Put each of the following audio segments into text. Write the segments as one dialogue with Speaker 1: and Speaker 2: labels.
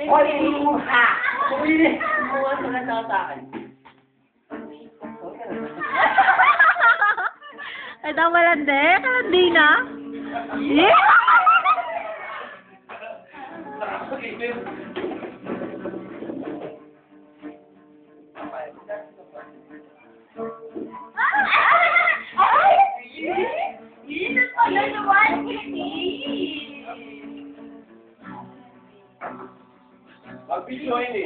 Speaker 1: Hoy, inuha! Inuha sila sa akin.
Speaker 2: Ay, daw malandi. Kalandi na. Yeah!
Speaker 1: Mag-video ini.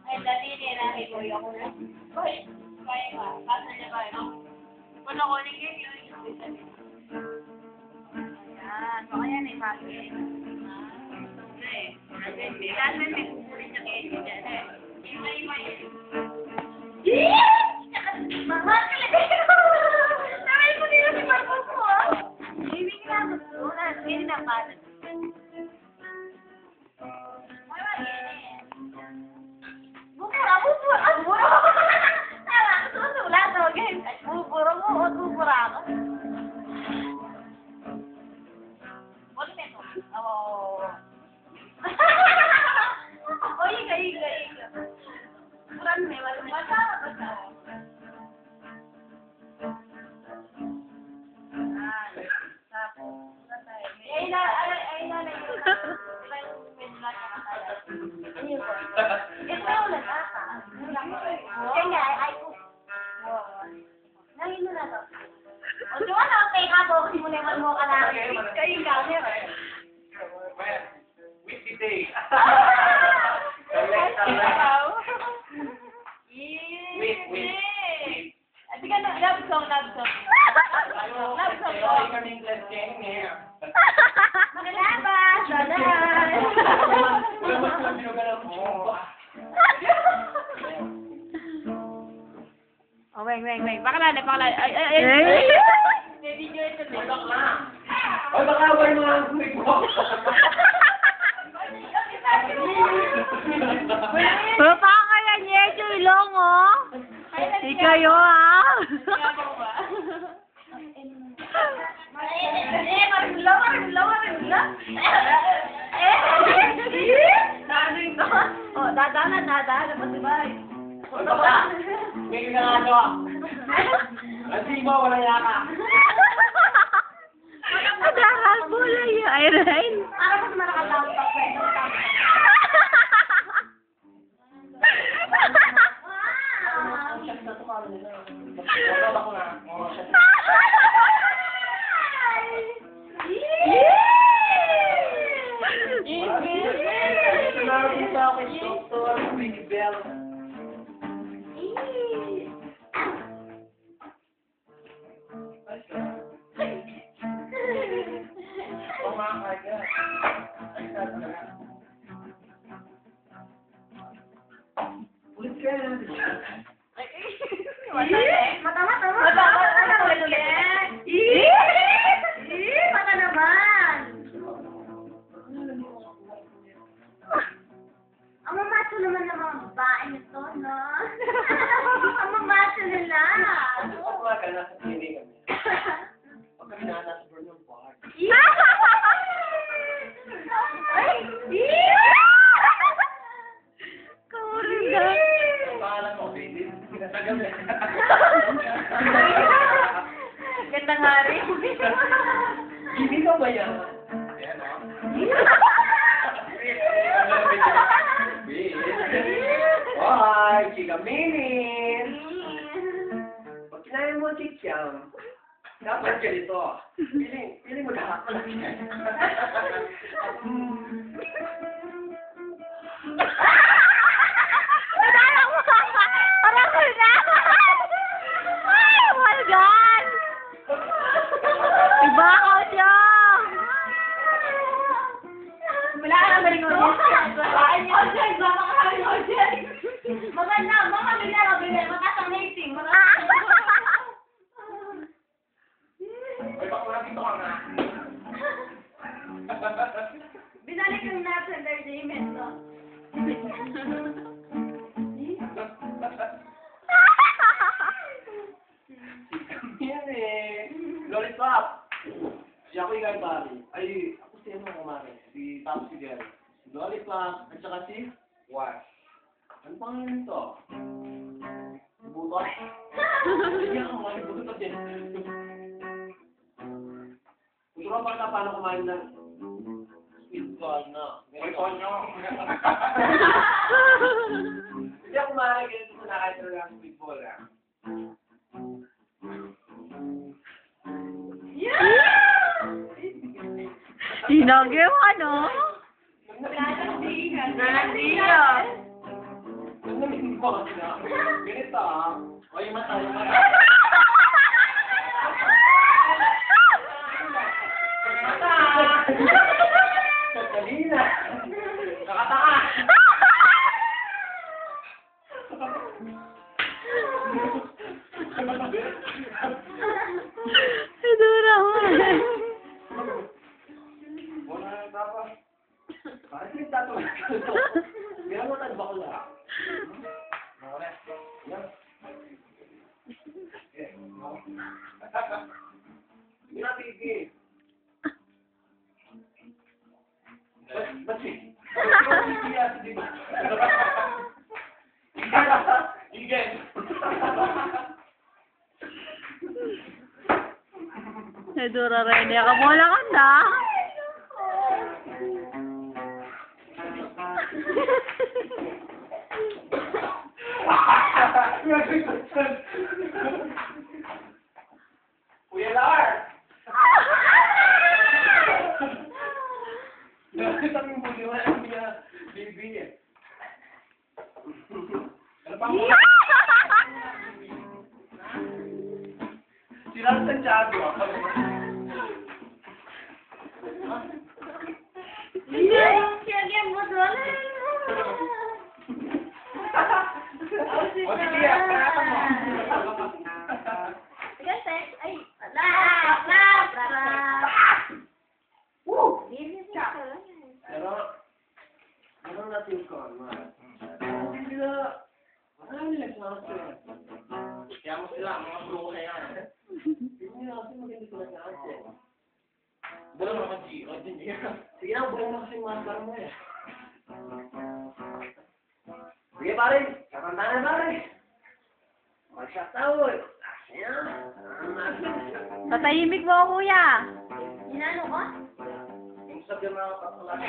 Speaker 3: Ay, dali nila hiboy ako na. Hoy, kaya nga. Kasa niya ba, no? Kung ako ligay yun, ayan. So, ayan eh, bakit? Hindi. Kasi may kukulit na kayo dyan eh. Ima-ima yun. Mahal ka lang kayo! Sabi ko nila si Marcos ko, ah. Hindi nga gusto. Hindi na pala. Bubura! Tama, susulat ako, guys. Bubura mo o bubura ako? Wala na ito. Oo. O, iga. Buran may wala. Basta. Ay, na yun. Ito ulit, kaya ay ko. Nangin mo na to. O, diwa na, okay ka po. Simulan mo ka na. Kayo yung camera.
Speaker 1: With the day. Wait.
Speaker 3: At ka na, love song. Love song po. Makalabas! Dadan! Oh, weng. Pakalala. Ay. Video ito na.
Speaker 1: Ay, baka away mga ang kulit mo.
Speaker 2: Kaya niya, Chulong, oh. Ikayo, ah.
Speaker 3: Dadaan. Masibay.
Speaker 1: Baka, may ginagawa. Kasi mo, wala yaka.
Speaker 2: Adaral po lang yung Irene.
Speaker 3: Para mas malakatawag pa kwento. Mata naman. Ang mamacho naman ng mga babae nito, no? Ang mamacho nila.
Speaker 1: Ako nga ka nasa TV kami. Pag kami na nasa Burnham Park.
Speaker 2: Kamulinda.
Speaker 1: Ang pangalan mo, baby. Sinatagal na.
Speaker 3: Gandang hari.
Speaker 1: Hindi ka ba yan? Ayan, o. Hoy, chika minin! Pag kinain mo chikyang, dapat ganito. Piling mo lahat ko lang yan.
Speaker 2: Nadala mo! Parang ko na! Ay, walgan! Ibakaw siya!
Speaker 3: Wala ka na rin ko. Babae niyo dyan. Baka kami ko dyan. Maganda. Baka binara. Matasang rating.
Speaker 1: Ay, baka wala dito ka nga. Yan eh. Lollipop. Si ako yung kay Bobby. Ay, ako si ano kumari. Si Tom si Gary. Si Lollipop. At saka si Wash. Ano pangalan nito? Buto. Hindi ako mga buto din. Gusto ko pa paano kumain ng sweet corn na. May corn nyo. Hindi ako kumain ganito kung nakain talaga ang sweet ball ah.
Speaker 2: Sinagi mo ano?
Speaker 3: Nanandigan.
Speaker 2: Nanandigan.
Speaker 1: Ang namin ko kasi na. Ganito ah. O yung mata, yung mata. Mata! Katalina! Nakataka!
Speaker 2: Idura mo.
Speaker 1: Wala na tapos. Bakit yung tato? Meron mo tayo bakla. Wala. Yan. Eh, no. Hindi na tigil. Ba't si? Di ba? Igen.
Speaker 2: Idura rin. Kamola ka na.
Speaker 1: Kuya Lar! Nakita mo yung buli mo na niya, baby eh. Ano pa mo? Si Ral Santiago.
Speaker 3: Sige mo doon.
Speaker 1: O sige, panatan mo.
Speaker 3: Kasi, ay, lap.
Speaker 1: Woo!
Speaker 3: Pero,
Speaker 1: Pero natin ko, hindi nila, marami lang sila kasi. Kaya mo sila, mga bro kaya. Hindi nila kasi maganda sila sa atin. Dala mo naman G, o din niya. Sige na, buong mo kasi yung master mo eh. Sige pare, kakanta na pare. Magsasawod. Ayan.
Speaker 2: Patahimik mo, kuya.
Speaker 3: inano ko?
Speaker 1: Yung sabi mo na kapatulad.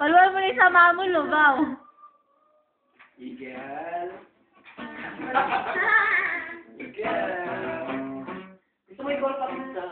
Speaker 2: Paluan mo na yung sama mo, lubaw.
Speaker 1: Miguel. Miguel. Gusto mo i-call pa kita.